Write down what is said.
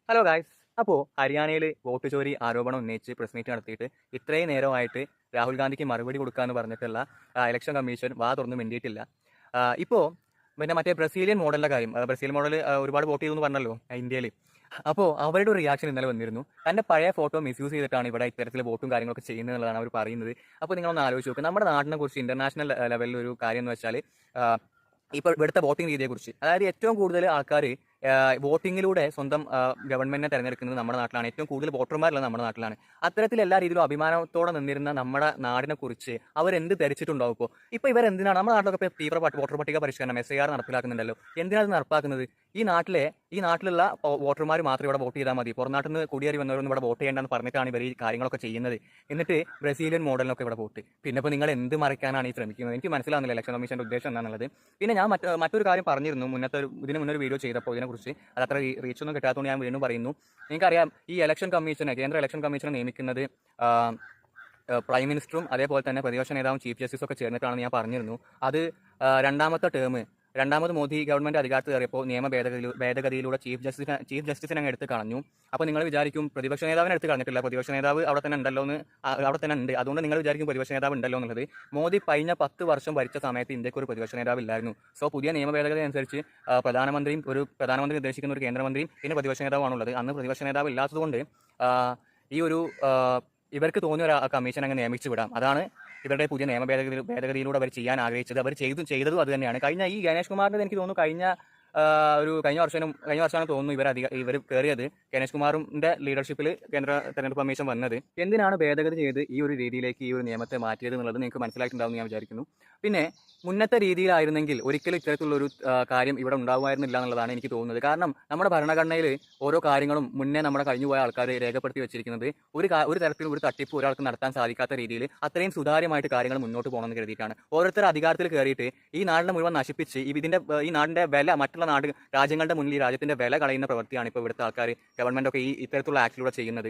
Hello guys. അപ്പോൾ ഹരിയാനയിൽ vote ചോരി ആരോപണം ഉന്നയിച്ച് പ്രസ് മീറ്റ് നടത്തിയിട്ട് ഇത്രയും നേരമായിട്ട് രാഹുൽ ഗാന്ധിക്ക് മറുപടി കൊടുക്കാമെന്ന് പറഞ്ഞിട്ടുള്ള ഇലക്ഷൻ കമ്മീഷൻ തുറന്ന് മിണ്ടിയിട്ടില്ല. ഇപ്പോൾ പിന്നെ മറ്റേ ബ്രസീലിയൻ മോഡലിൻ്റെ കാര്യം, ബ്രസീൽ മോഡൽ ഒരുപാട് വോട്ട് ചെയ്തു എന്ന് പറഞ്ഞല്ലോ ഇന്ത്യയിൽ. അപ്പോൾ അവരുടെ ഒരു റിയാക്ഷൻ ഇന്നലെ വന്നിരുന്നു. തൻ്റെ പഴയ ഫോട്ടോ മിസ്യൂസ് ചെയ്തിട്ടാണ് ഇവിടെ ഇത്തരത്തിൽ വോട്ടും കാര്യങ്ങളൊക്കെ ചെയ്യുന്നത് എന്നുള്ളതാണ് അവർ പറയുന്നത്. അപ്പോൾ നിങ്ങളൊന്ന് ആലോചിച്ച് നോക്കുക, നമ്മുടെ നാടിനെ കുറിച്ച് ഇന്റർനാഷണൽ ലെവലിൽ ഒരു കാര്യം എന്ന് വെച്ചാൽ ഇപ്പോൾ ഇവിടുത്തെ വോട്ടിംഗ് രീതിയെക്കുറിച്ച്, അതായത് ഏറ്റവും കൂടുതൽ ആൾക്കാർ വോട്ടിങ്ങിലൂടെ സ്വന്തം ഗവൺമെന്റിനെ തെരഞ്ഞെടുക്കുന്നത് നമ്മുടെ നാട്ടിലാണ്. ഏറ്റവും കൂടുതൽ വോട്ടർമാരുള്ളത് നമ്മുടെ നാട്ടിലാണ്. അത്തരത്തിൽ എല്ലാ രീതിയിലും അഭിമാനത്തോടെ നിന്നിരുന്ന നമ്മുടെ നാടിനെ കുറിച്ച് അവരെന്ത് ധരിച്ചിട്ടുണ്ടാവും? ഇപ്പോൾ ഇവരെന്തിനാണ് നമ്മുടെ നാട്ടിലൊക്കെ തീവ്ര വോട്ടർ പട്ടിക പരിഷ്കരണം SIR നടപ്പിലാക്കുന്നുണ്ടല്ലോ. എന്തിനാണ് നടപ്പാക്കുന്നത്? ഈ നാട്ടിലുള്ള വോട്ടർമാർ മാത്രം ഇവിടെ വോട്ട് ചെയ്താൽ മതി, പുറം നാട്ടിൽ നിന്ന് കുടിയേറി വന്നവരൊന്നും ഇവിടെ വോട്ട് ചെയ്യേണ്ടെന്ന് പറഞ്ഞിട്ടാണ് ഇവർ ഈ കാര്യങ്ങളൊക്കെ ചെയ്യുന്നത്. എന്നിട്ട് ബ്രസീലിയൻ മോഡലിനൊക്കെ ഇവിടെ വോട്ട്. പിന്നെ ഇപ്പോൾ നിങ്ങൾ എന്ത് മറയ്ക്കാനാണ് ഈ ശ്രമിക്കുന്നത്? എനിക്ക് മനസ്സിലാവുന്നില്ല ഇലക്ഷൻ കമ്മീഷന്റെ ഉദ്ദേശം എന്താണെന്നുള്ളത്. പിന്നെ ഞാൻ മറ്റൊരു കാര്യം പറഞ്ഞിരുന്നു ഇതിന് മുന്നൊരു വീഡിയോ ചെയ്തപ്പോൾ ഇതിനെക്കുറിച്ച്. അത് അത്ര റീച്ചൊന്നും കിട്ടാത്തതുകൊണ്ട് ഞാൻ വീണ്ടും പറയുന്നു. നിങ്ങൾക്കറിയാം, ഈ കേന്ദ്ര ഇലക്ഷൻ കമ്മീഷനെ നിയമിക്കുന്നത് പ്രൈം മിനിസ്റ്ററും അതേപോലെ തന്നെ പ്രതിപക്ഷ നേതാവും ചീഫ് ജസ്റ്റിസും ഒക്കെ ചേർന്നിട്ടാണെന്ന് ഞാൻ പറഞ്ഞിരുന്നു. അത് രണ്ടാമത് മോദി ഗവൺമെന്റ് അധികാരത്തിൽ കയറിയപ്പോൾ ഭേദഗതിയിലൂടെ ചീഫ് ജസ്റ്റിസിനെ അങ്ങ് എടുത്ത് കളഞ്ഞു. അപ്പോൾ നിങ്ങൾ വിചാരിക്കും പ്രതിപക്ഷ നേതാവിനെ എടുത്ത് കളഞ്ഞിട്ടില്ല, പ്രതിപക്ഷ നേതാവ് അവിടെ തന്നെ ഉണ്ട്, അതുകൊണ്ട് നിങ്ങൾ വിചാരിക്കും പ്രതിപക്ഷ നേതാവ് ഉണ്ടല്ലോ എന്നുള്ളത്. മോദി കഴിഞ്ഞ 10 വർഷം ഭരിച്ച സമയത്ത് ഇന്ത്യക്ക് ഒരു പ്രതിപക്ഷ നേതാവ് ഇല്ലായിരുന്നു. സോ പുതിയ നിയമ ഭേദഗതി അനുസരിച്ച് പ്രധാനമന്ത്രി നിർദ്ദേശിക്കുന്ന ഒരു കേന്ദ്രമന്ത്രിയും പിന്നെ പ്രതിപക്ഷ നേതാവാണുള്ളത്. അന്ന് പ്രതിപക്ഷ നേതാവ് ഇല്ലാത്തതുകൊണ്ട് ഈ ഒരു ഇവർക്ക് തോന്നിയ ഒരു കമ്മീഷൻ അങ്ങ് നിയമിച്ചു വിടാം. അതാണ് ഇവരുടെ പുതിയ ഭേദഗതിയിലൂടെ അവർ ചെയ്യാൻ ആഗ്രഹിച്ചത്. അവർ ചെയ്തതും അത് തന്നെയാണ്. ഈ ഗണേഷ് കുമാറിൻ്റെ എനിക്ക് തോന്നുന്നു കഴിഞ്ഞ വർഷമാണ് തോന്നുന്നു ഇവർ കയറിയത്. ഗണേഷ് കുമാറിന്റെ ലീഡർഷിപ്പിൽ കേന്ദ്ര തെരഞ്ഞെടുപ്പ് കമ്മീഷൻ വന്നത്. എന്തിനാണ് ഭേദഗതി ചെയ്ത് ഈ ഒരു രീതിയിലേക്ക് ഈ ഒരു നിയമത്തെ മാറ്റിയത് എന്നുള്ളത് നിങ്ങൾക്ക് മനസ്സിലായിട്ടുണ്ടാവും ഞാൻ വിചാരിക്കുന്നു. പിന്നെ മുന്നത്തെ രീതിയിലായിരുന്നെങ്കിൽ ഒരിക്കലും ഇത്തരത്തിലുള്ളൊരു കാര്യം ഇവിടെ ഉണ്ടാകുമായിരുന്നില്ല എന്നുള്ളതാണ് എനിക്ക് തോന്നുന്നത്. കാരണം നമ്മുടെ ഭരണഘടനയിൽ ഓരോ കാര്യങ്ങളും മുന്നേ നമ്മുടെ കഴിഞ്ഞുപോയ ആൾക്കാർ രേഖപ്പെടുത്തി വെച്ചിരിക്കുന്നത് ഒരു തരത്തിലും ഒരു തട്ടിപ്പ് ഒരാൾക്ക് നടത്താൻ സാധിക്കാത്ത രീതിയിൽ അത്രയും സുതാര്യമായിട്ട് കാര്യങ്ങൾ മുന്നോട്ട് പോകണമെന്ന് കരുതിയിട്ടാണ്. ഓരോരുത്തർ അധികാരത്തിൽ കയറിയിട്ട് ഈ നാടിനെ മുഴുവൻ നശിപ്പിച്ച് ഈ നാടിന്റെ വില മറ്റുള്ള രാജ്യങ്ങളുടെ മുന്നിൽ ഈ രാജ്യത്തിന്റെ വില കളയുന്ന പ്രവൃത്തിയാണ് ഇപ്പോൾ ഇവിടുത്തെ ആൾക്കാർ, ഗവൺമെന്റ് ഒക്കെ ഇത്തരത്തിലുള്ള ആക്ടിലൂടെ ചെയ്യുന്നത്.